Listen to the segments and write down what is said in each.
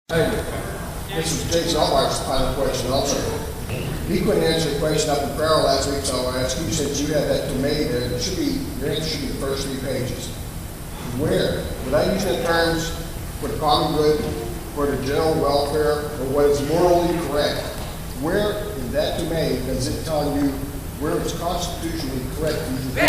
Hey, Mr. Jason Allmark's final question also. He couldn't answer the question up in Farrell last week, so I asked you, since you had that to me there, it should be, your answer should be the first 3 pages. Where, without using the terms for the common good, for the general welfare, or what is morally correct, where in that domain does it tell you where it's constitutionally correct to use the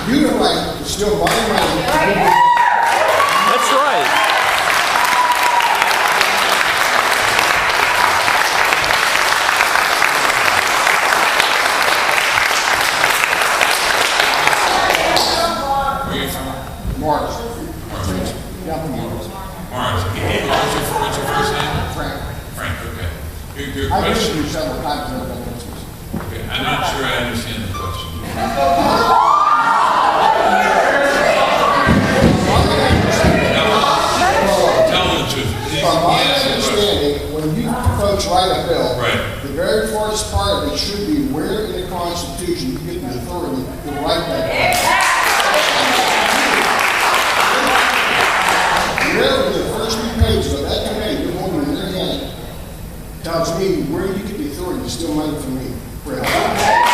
you the right to still buy money. That's right. Where are you from? Mars. Yeah, from Mars. Mars. What's your first name? Frank. Frank, okay. Your I've question. listened to you several times and never got answers. Okay, I'm not sure I understand the question. Tell the truth. From my understanding, when you folks write a bill, Right. the very first part of it should be where in the Constitution you get the authority to write that bill. Where in the first 3 pages of that committee, you're holding in their hand, tells me where you get the authority to steal money from me. For help.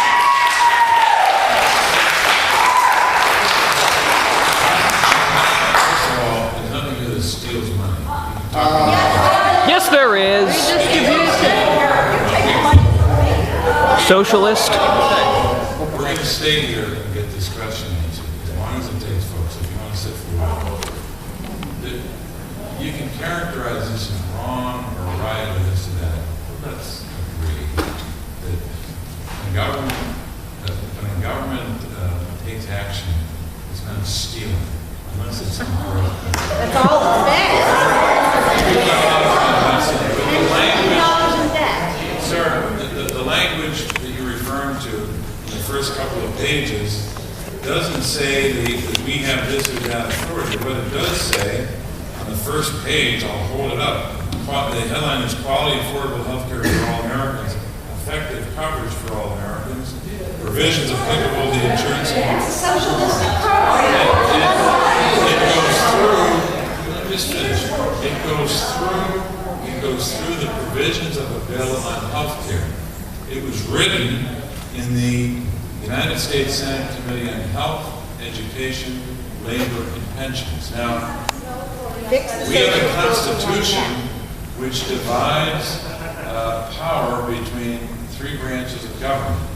Steals money. Yes, there is. Socialist. We're going to stay here and get this question answered, as long as it takes, folks, if you want to sit for a while. You can characterize this as wrong or right or this or that. Let's agree that when a government takes action, it's not stealing, unless it's incorrect. That's all it's there. Sir, the language that you're referring to in the first couple of pages doesn't say that we have this or that authority. What it does say on the first page, I'll hold it up. The headline is Quality Affordable Health Care for All Americans, Effective Coverage for All Americans, Provisions Applicable to the Insurance. It's a socialist program. It goes through, let me just finish. It goes through the provisions of a bill on health care. It was written in the United States Senate Committee on Health, Education, Labor, and Pensions. Now, we have a constitution which divides power between 3 branches of government.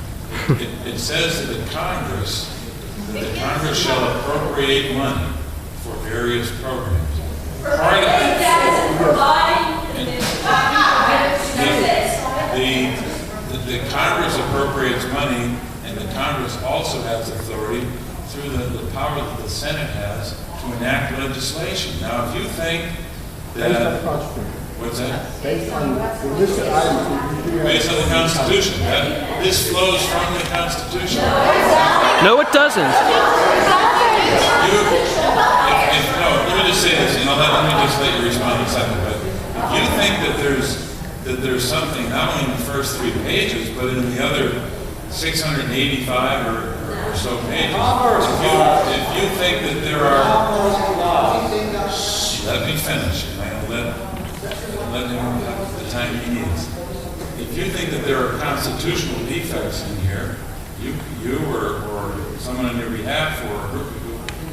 It says that the Congress shall appropriate money for various programs. Part of the Congress appropriates money, and the Congress also has authority through the power that the Senate has to enact legislation. Now, if you think that what's that? Based on the listed items. Based on the Constitution. This flows from the Constitution. No, it doesn't. No, let me just say this, and let me just let you respond in a second. But if you think that there's something not only in the first 3 pages, but in the other 685 or so pages, if you think that there are, let me finish, and I'll let him have the time he needs. If you think that there are constitutional defects in here, you or someone on your behalf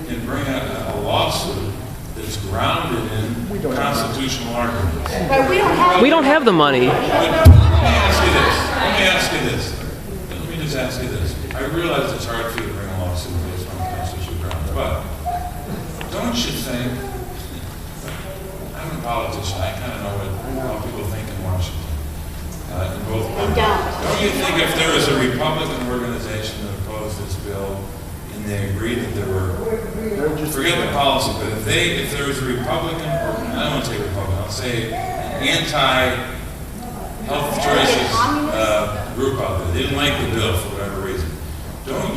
can bring a lawsuit that's grounded in constitutional arguments. But we don't have the money. Let me ask you this. Let me just ask you this. I realize it's hard for you to bring a lawsuit based on constitutional grounds, but don't you think, I'm a politician, I kind of know how people think in Washington. In both don't you think if there was a Republican organization that opposed this bill and they agreed that there were, forget the policy, but if there was a Republican, or I don't want to say Republican, I'll say an anti-health choices group out there, they didn't like the bill for whatever reason, don't